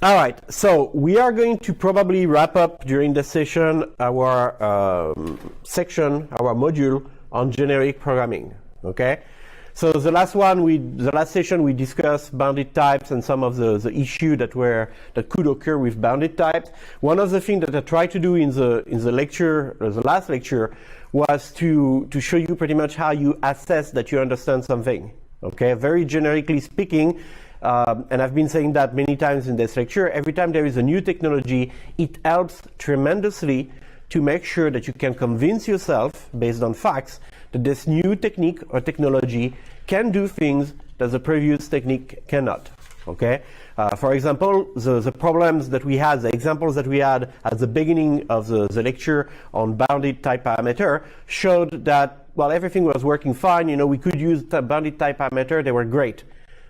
All right, so we are going to probably wrap up during the session our section, our module on generic programming. Okay, so the last session we discussed bounded types and some of the issue that could occur with bounded types. One of the things that I tried to do in the lecture, the last lecture, was to show you pretty much how you assess that you understand something. Okay, very generically speaking. And I've been saying that many times in this lecture, every time there is a new technology, it helps tremendously to make sure that you can convince yourself, based on facts, that this new technique or technology can do things that the previous technique cannot. Okay? For example, the problems that we had, the examples that we had at the beginning of the lecture on bounded type parameter showed that, well, everything was working fine. You know, we could use the bounded type parameter, they were great.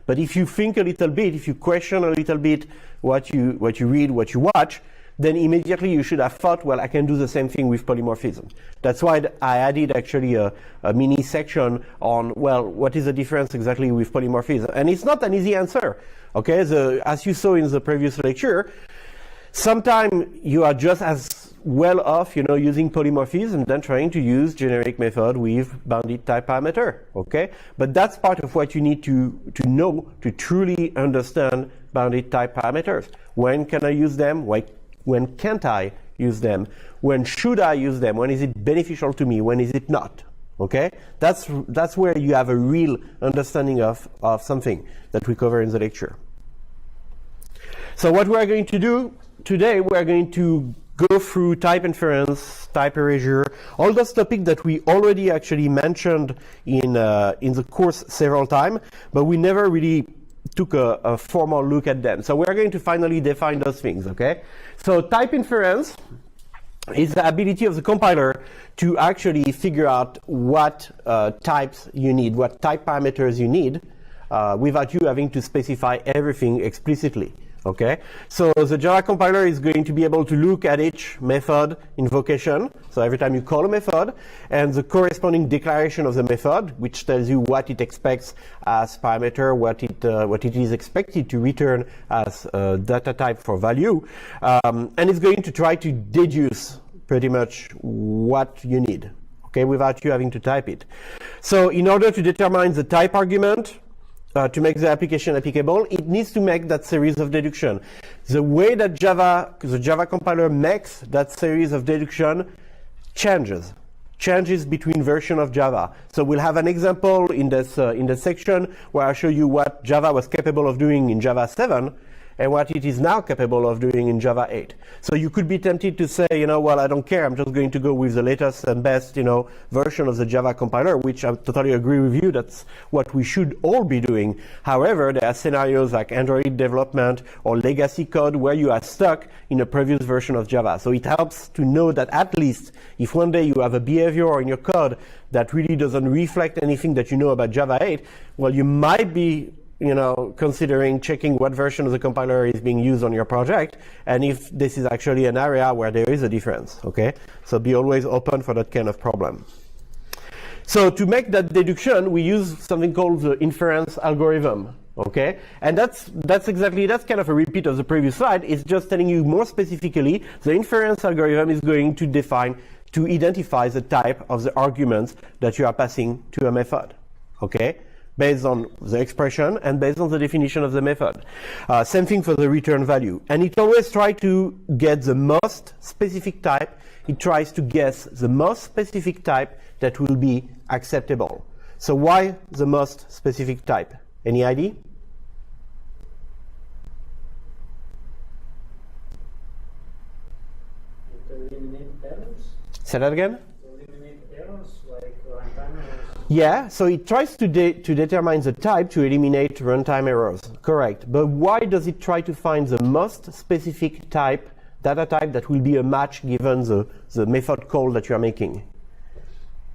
But if you think a little bit, if you question a little bit what you read, what you watch, then immediately you should have thought, well, I can do the same thing with polymorphism. That's why I added actually a mini section on, well, what is the difference exactly with polymorphism? And it's not an easy answer. Okay, as you saw in the previous lecture, sometimes you are just as well off, you know, using polymorphism than trying to use generic method with bounded type parameter. Okay, but that's part of what you need to know to truly understand bounded type parameters. When can I use them? When can't I use them? When should I use them? When is it beneficial to me? When is it not? Okay, that's where you have a real understanding of something that we cover in the lecture. So what we are going to do today, we are going to go through type inference, type erasure, all those topics that we already actually mentioned in the course several times, but we never really took a formal look at them. So we're going to finally define those things, okay? So type inference is the ability of the compiler to actually figure out what types you need, what type parameters you need, without you having to specify everything explicitly. Okay, so the Java compiler is going to be able to look at each method invocation. So every time you call a method, and the corresponding declaration of the method, which tells you what it expects as parameter, what it is expected to return as data type for value, and it's going to try to deduce pretty much what you need. Okay, without you having to type it. So in order to determine the type argument, to make the application applicable, it needs to make that series of deduction. The way that the Java compiler makes that series of deduction changes between versions of Java. So we'll have an example in this section where I show you what Java was capable of doing in Java 7 and what it is now capable of doing in Java 8. So you could be tempted to say, you know, well, I don't care, I'm just going to go with the latest and best, you know, version of the Java compiler, which I totally agree with you, that's what we should all be doing. However, there are scenarios like Android development or legacy code where you are stuck in a previous version of Java. So it helps to know that at least if one day you have a behavior in your code that really doesn't reflect anything that you know about Java 8, well, you might be, you know, considering checking what version of the compiler is being used on your project, and if this is actually an area where there is a difference, okay? So be always open for that kind of problem. So to make that deduction, we use something called the inference algorithm, okay? And that's kind of a repeat of the previous slide. It's just telling you more specifically, the inference algorithm is going to identify the type of the arguments that you are passing to a method, okay? Based on the expression and based on the definition of the method. Same thing for the return value. And it always tries to get the most specific type. It tries to guess the most specific type that will be acceptable. So why the most specific type? Any idea? To eliminate errors? Say that again? To eliminate errors like runtime errors. Yeah, so it tries to determine the type to eliminate runtime errors. Correct. But why does it try to find the most specific type, data type, that will be a match given the method call that you are making?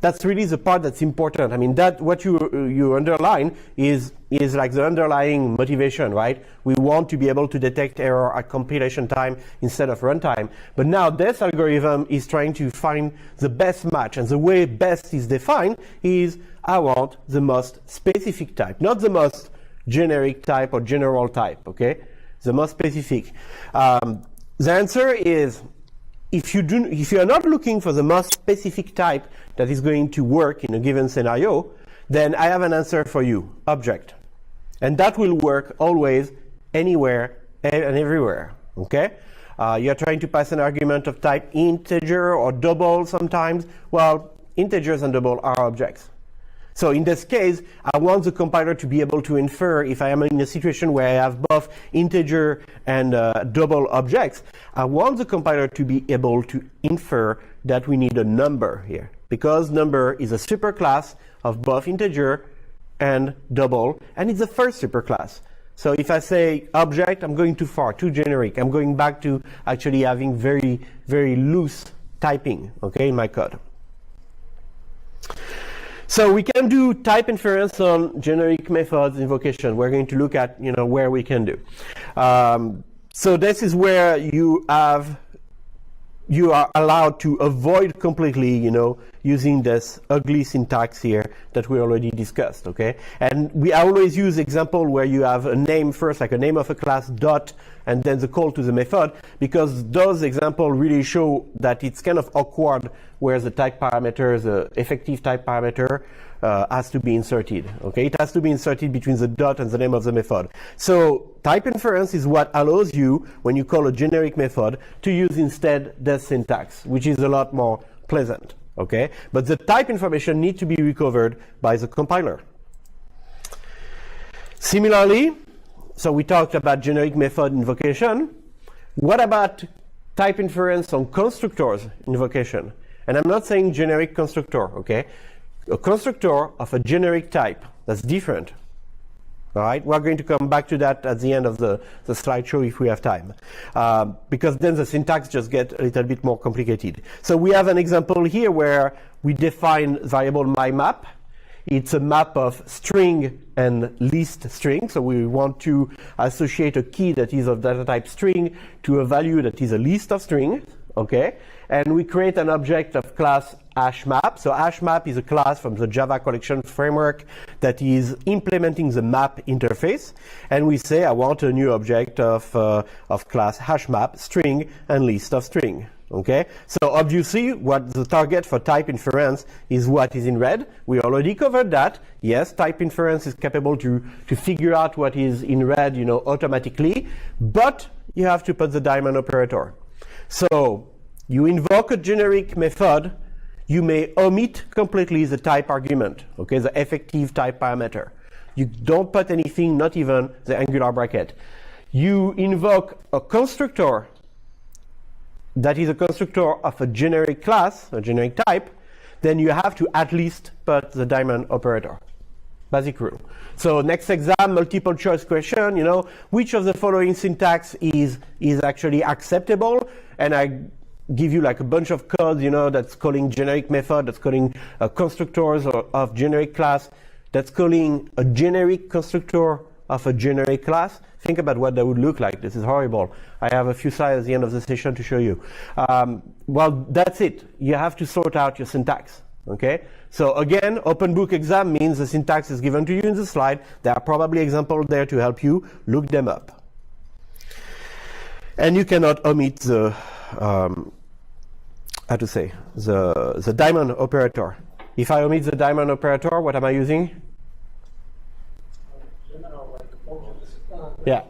That's really the part that's important. I mean, that what you underline is like the underlying motivation, right? We want to be able to detect error at compilation time instead of runtime. But now this algorithm is trying to find the best match. And the way best is defined is I want the most specific type, not the most generic type or general type, okay? the most specific? The answer is, if you are not looking for the most specific type that is going to work in a given scenario, then I have an answer for you, object. And that will work always, anywhere, and everywhere, okay? You're trying to pass an argument of type integer or double sometimes. Well, integers and double are objects. So in this case, I want the compiler to be able to infer, if I am in a situation where I have both integer and double objects, I want the compiler to be able to infer that we need a number here, because number is a superclass of both integer and double, and it's the first superclass. So if I say object, I'm going too far, too generic. I'm going back to actually having very, very loose typing, okay, in my code. So we can do type inference on generic methods invocation. We're going to look at, where we can do. So this is where you are allowed to avoid completely, using this ugly syntax here that we already discussed, okay? And we always use example where you have a name first, like a name of a class, dot, and then the call to the method, because those examples really show that it's kind of awkward where the type parameter, the effective type parameter, has to be inserted, okay? It has to be inserted between the dot and the name of the method. So type inference is what allows you, when you call a generic method, to use instead this syntax, which is a lot more pleasant, okay? But the type information needs to be recovered by the compiler. Similarly, so we talked about generic method invocation. What about type inference on constructors invocation? And I'm not saying generic constructor, okay? A constructor of a generic type, that's different. All right, we're going to come back to that at the end of the slideshow if we have time, because then the syntax just gets a little bit more complicated. So we have an example here where we define variable mymap. It's a map of string and list string. So we want to associate a key that is of data type string to a value that is a list of string, okay? And we create an object of class hashmap. So hashmap is a class from the Java collection framework that is implementing the map interface. And we say, I want a new object of class hashmap, string and list of string. Okay, so obviously what the target for type inference is what is in red. We already covered that. Yes, type inference is capable to figure out what is in red, automatically, but you have to put the diamond operator. So you invoke a generic method, you may omit completely the type argument, okay, the effective type parameter. You don't put anything, not even the angular bracket. You invoke a constructor that is a constructor of a generic class, a generic type, then you have to at least put the diamond operator. Basic rule. So next exam, multiple choice question, which of the following syntax is actually acceptable? And I give you like a bunch of code, that's calling generic method, that's calling constructors of generic class, that's calling a generic constructor of a generic class. Think about what that would look like. This is horrible. I have a few slides at the end of the session to show you. Well, that's it. You have to sort out your syntax. Okay? So again, open book exam means the syntax is given to you in the slide. There are probably examples there to help you. Look them up. And you cannot omit the, the diamond operator. If I omit the diamond operator, what am I using? Yeah,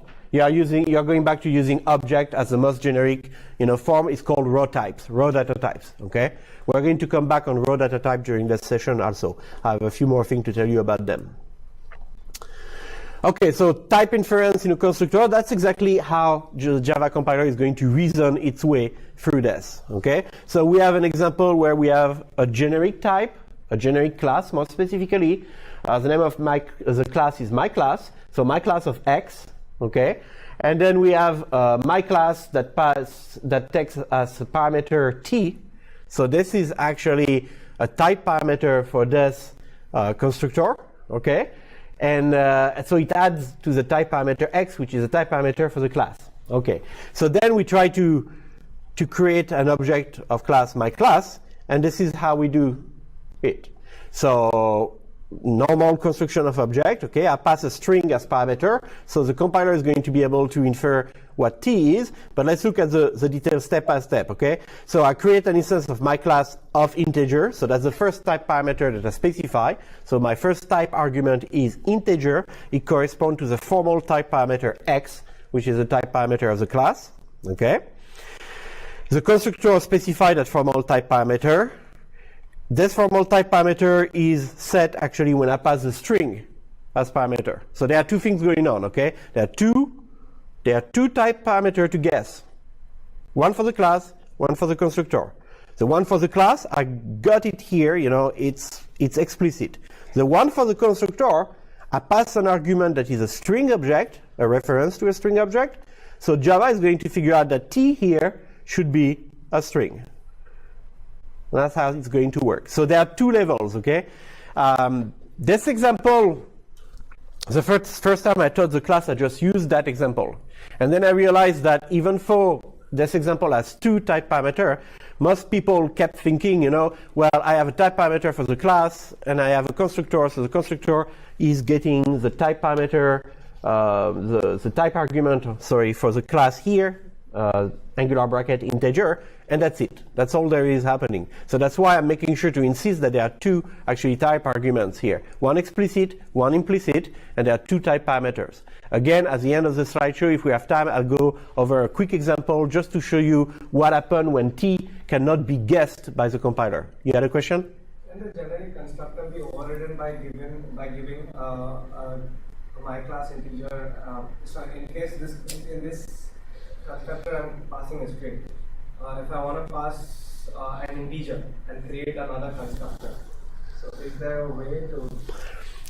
you're going back to using object as the most generic, form. Is called raw types, raw data types. Okay, we're going to come back on raw data type during this session also. I have a few more things to tell you about them. Okay, so type inference in a constructor, that's exactly how the Java compiler is going to reason its way through this. Okay, so we have an example where we have a generic type, a generic class, more specifically. The name of the class is my class, so my class of X. Okay, and then we have my class that takes as a parameter T. So this is actually a type parameter for this constructor. Okay, and so it adds to the type parameter X, which is a type parameter for the class. Okay, so then we try to create an object of class my class, and this is how we do it. So normal construction of object. Okay, I pass a string as parameter, so the compiler is going to be able to infer what t is. But let's look at the details step by step. Okay, so I create an instance of my class of integer. So that's the first type parameter that I specify. So my first type argument is integer. It corresponds to the formal type parameter x, which is the type parameter of the class. Okay. The constructor specifies that formal type parameter. This formal type parameter is set actually when I pass the string as parameter. So there are two things going on, okay? There are two type parameters to guess. One for the class, one for the constructor. The one for the class, I got it here, you know, it's explicit. The one for the constructor, I pass an argument that is a string object, a reference to a string object. So Java is going to figure out that t here should be a string. That's how it's going to work. So there are two levels, okay? This example, the first time I taught the class, I just used that example. And then I realized that even though this example has two type parameters, most people kept thinking, you know, well, I have a type parameter for the class, and I have a constructor, so the constructor is getting the type parameter, the type argument, sorry, for the class here, angular bracket integer, and that's it. That's all there is happening. So that's why I'm making sure to insist that there are two actually type arguments here. One explicit, one implicit, and there are two type parameters. Again, at the end of the slideshow, if we have time, I'll go over a quick example just to show you what happened when t cannot be guessed by the compiler. You had a question? Can the generic constructor be overridden by giving my class integer? So in case in this constructor I'm passing a string. If I want to pass an integer and create another constructor, so is there a way to?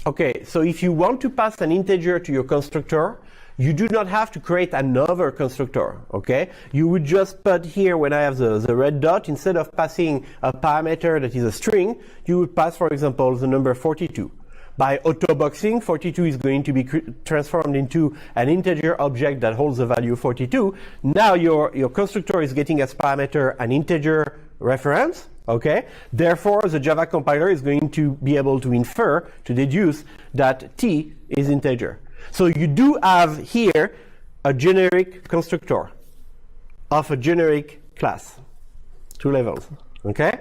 Okay, so if you want to pass an integer to your constructor, you do not have to create another constructor, okay? You would just put here, when I have the red dot, instead of passing a parameter that is a string, you would pass, for example, the number 42. By autoboxing, 42 is going to be transformed into an integer object that holds the value 42. Now your constructor is getting as parameter an integer reference, okay? Therefore, the Java compiler is going to be able to infer, to deduce that t is integer. So you do have here a generic constructor of a generic class. Two levels, okay?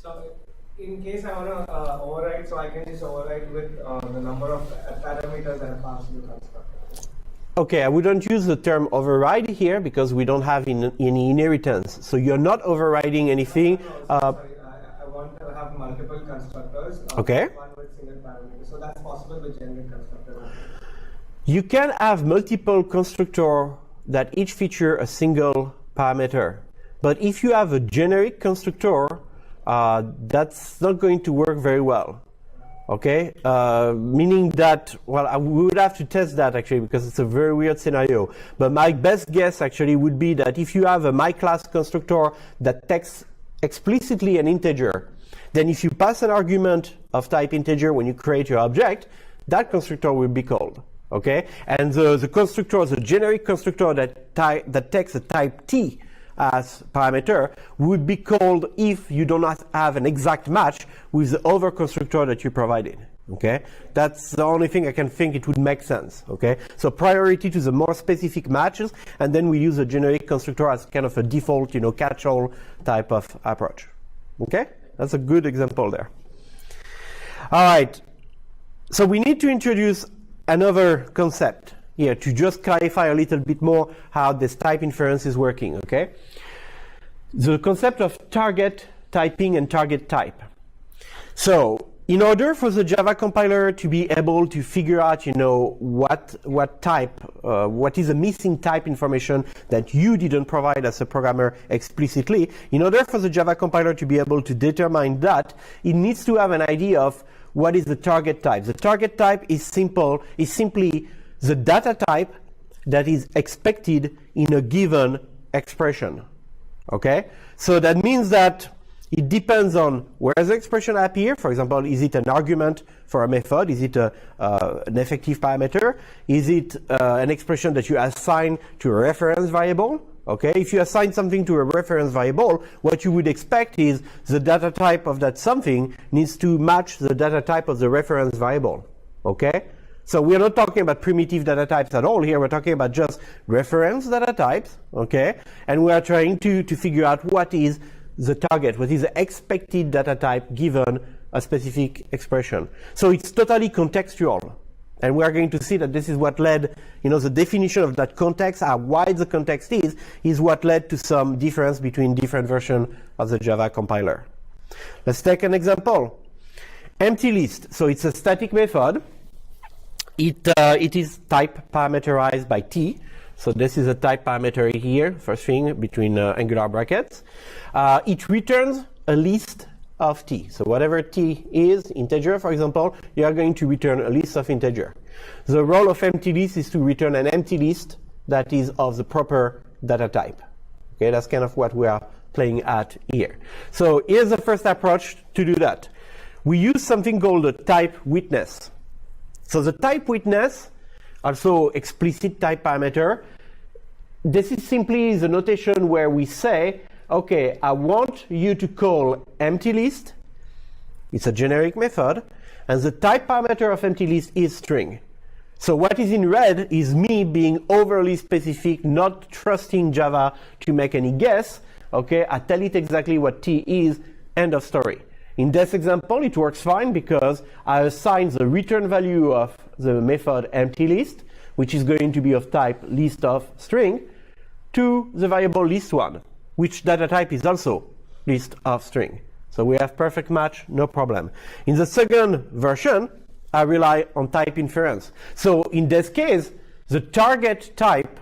So in case I want to override, so I can just override with the number of parameters that I pass to the constructor. Okay, I wouldn't use the term override here because we don't have any inheritance. So you're not overriding anything. Sorry, I want to have multiple constructors. Okay. One with single parameter. So that's possible with generic constructor. You can have multiple constructors that each feature a single parameter. But if you have a generic constructor, that's not going to work very well. Okay, meaning that, well, we would have to test that actually because it's a very weird scenario. But my best guess actually would be that if you have a myClass constructor that takes explicitly an integer, then if you pass an argument of type integer when you create your object, that constructor will be called. Okay, and the constructor, the generic constructor that takes a type t as parameter would be called if you do not have an exact match with the other constructor that you provided. Okay, that's the only thing I can think it would make sense. Okay, so priority to the more specific matches, and then we use a generic constructor as kind of a default, you know, catch-all type of approach. Okay, that's a good example there. All right, so we need to introduce another concept here to just clarify a little bit more how this type inference is working, okay? The concept of target typing and target type. So in order for the Java compiler to be able to figure out, you know, what is the missing type information that you didn't provide as a programmer explicitly, in order for the Java compiler to be able to determine that, it needs to have an idea of what is the target type. The target type is simply the data type that is expected in a given expression. Okay? So that means that it depends on where the expression appears. For example, is it an argument for a method? Is it an effective parameter? Is it an expression that you assign to a reference variable? Okay, if you assign something to a reference variable, what you would expect is the data type of that something needs to match the data type of the reference variable. Okay, so we're not talking about primitive data types at all here. We're talking about just reference data types. Okay, and we are trying to figure out what is the target, what is the expected data type given a specific expression. So it's totally contextual. And we are going to see that this is what led, the definition of that context, how wide the context is what led to some difference between different versions of the Java compiler. Let's take an example. Empty list. So it's a static method. It is type parameterized by t. So this is a type parameter here, first thing, between angular brackets. It returns a list of t. So whatever t is, integer, for example, you are going to return a list of integer. The role of empty list is to return an empty list that is of the proper data type. Okay, that's kind of what we are playing at here. So here's the first approach to do that. We use something called a type witness. So the type witness, also explicit type parameter, this is simply the notation where we say, okay, I want you to call empty list. It's a generic method. And the type parameter of empty list is string. So what is in red is me being overly specific, not trusting Java to make any guess. Okay, I tell it exactly what t is, end of story. In this example, it works fine because I assign the return value of the method empty list, which is going to be of type list of string, to the variable list1, which data type is also list of string. So we have perfect match, no problem. In the second version, I rely on type inference. So in this case, the target type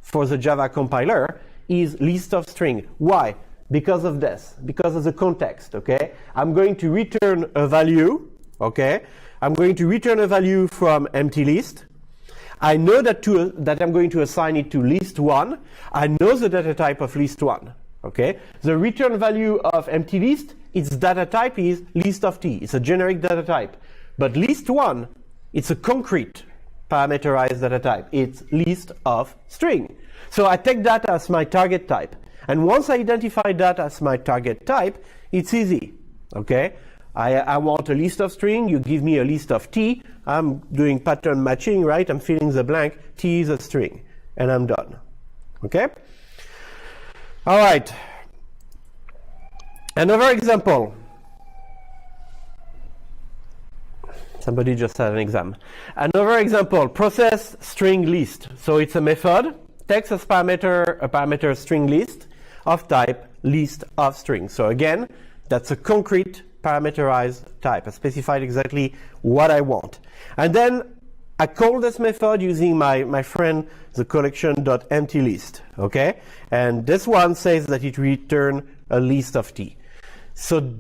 for the Java compiler is list of string. Why? Because of this, because of the context, okay? I'm going to return a value, okay? I'm going to return a value from empty list. I know that I'm going to assign it to list1. I know the data type of list1. Okay, the return value of empty list, its data type is list of t. It's a generic data type. But list1, it's a concrete parameterized data type. It's list of string. So I take that as my target type. And once I identify that as my target type, it's easy. Okay, I want a list of string. You give me a list of t. I'm doing pattern matching, right? I'm filling the blank. T is a string. And I'm done. Okay? All right. Another example. Somebody just had an exam. Another example, process string list. So it's a method, takes as parameter a parameter string list of type list of string. So again, that's a concrete parameterized type. I specified exactly what I want. And then I call this method using my friend, the collection.emptyList, okay? And this one says that it return a list of t. So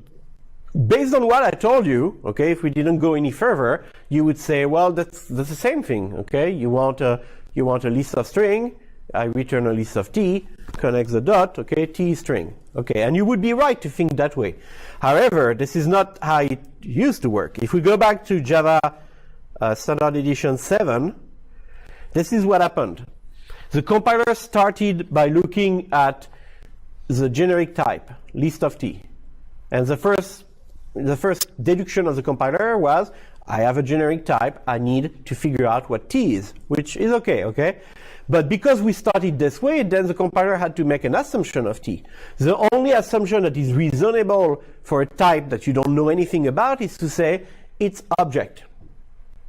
based on what I told you, okay, if we didn't go any further, you would say, well, that's the same thing, okay? You want a list of string, I return a list of t, connect the dot, okay, t is string, okay? And you would be right to think that way. However, this is not how it used to work. If we go back to Java Standard Edition 7, this is what happened. The compiler started by looking at the generic type, list of t. And the first deduction of the compiler was, I have a generic type, I need to figure out what t is, which is okay? But because we started this way, then the compiler had to make an assumption of t. The only assumption that is reasonable for a type that you don't know anything about is to say it's object.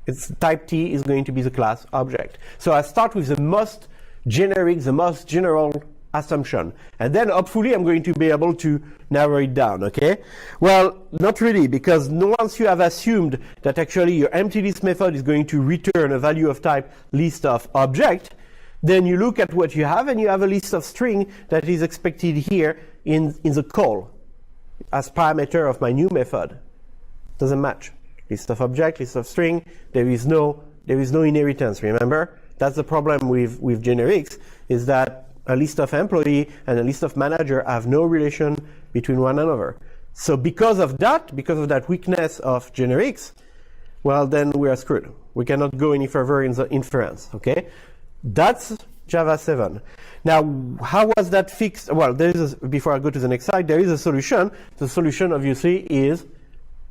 It's type t is going to be the class object. So I start with the most generic, the most general assumption. And then hopefully I'm going to be able to narrow it down, okay? Well, not really, because once you have assumed that actually your empty list method is going to return a value of type list of object, then you look at what you have and you have a list of string that is expected here in the call as parameter of my new method. Doesn't match. List of object, list of string, there is no inheritance, remember? That's the problem with generics, is that a list of employee and a list of manager have no relation between one another. So because of that weakness of generics, well, then we are screwed. We cannot go any further in the inference, okay? That's Java 7. Now, how was that fixed? Well, before I go to the next slide, there is a solution. The solution, obviously, is,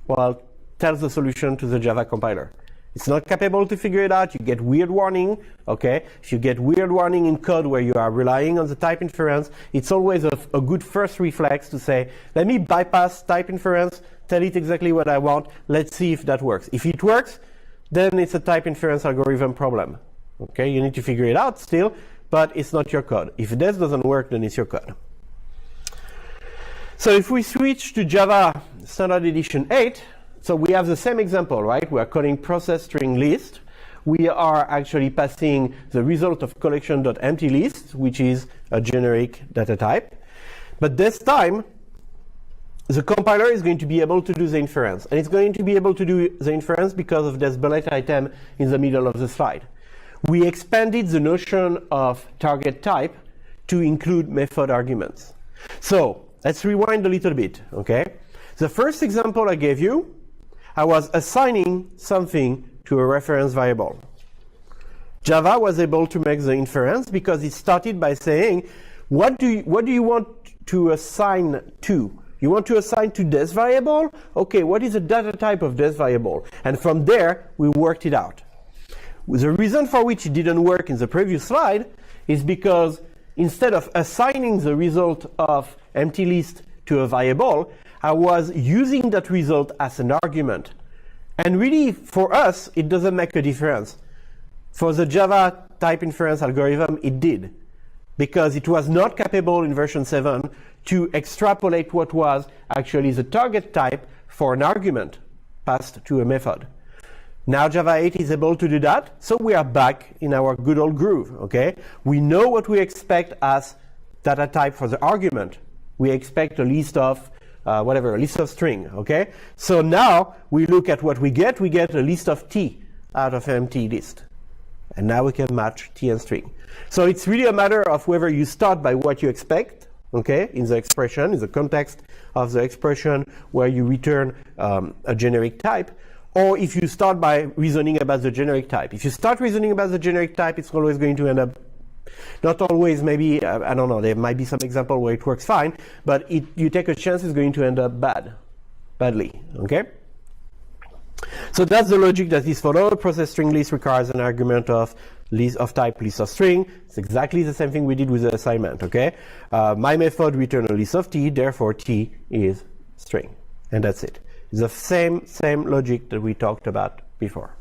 well, tells the solution to the Java compiler. It's not capable to figure it out. You get weird warning, okay? If you get weird warning in code where you are relying on the type inference, it's always a good first reflex to say, let me bypass type inference, tell it exactly what I want, let's see if that works. If it works, then it's a type inference algorithm problem, okay? You need to figure it out still, but it's not your code. If this doesn't work, then it's your code. So if we switch to Java Standard Edition 8, so we have the same example, right? We are calling process string list. We are actually passing the result of collection.emptyList, which is a generic data type. But this time, the compiler is going to be able to do the inference. And it's going to be able to do the inference because of this bullet item in the middle of the slide. We expanded the notion of target type to include method arguments. So let's rewind a little bit, okay? The first example I gave you, I was assigning something to a reference variable. Java was able to make the inference because it started by saying, what do you want to assign to? You want to assign to this variable? Okay, what is the data type of this variable? And from there, we worked it out. The reason for which it didn't work in the previous slide is because instead of assigning the result of empty list to a variable, I was using that result as an argument. And really, for us, it doesn't make a difference. For the Java type inference algorithm, it did, because it was not capable in version 7 to extrapolate what was actually the target type for an argument passed to a method. Now Java 8 is able to do that, so we are back in our good old groove, okay? We know what we expect as data type for the argument. We expect a list of a list of string, okay? So now we look at what we get a list of t out of empty list. And now we can match t and string. So it's really a matter of whether you start by what you expect, okay, in the expression, in the context of the expression where you return a generic type, or if you start by reasoning about the generic type. If you start reasoning about the generic type, it's always going to end up, not always, maybe, I don't know, there might be some example where it works fine, but you take a chance it's going to end up badly, okay? So that's the logic that is followed. Process string list requires an argument of type list of string. It's exactly the same thing we did with the assignment, okay? My method return a list of t, therefore t is string, and that's it. It's the same logic that we talked about before.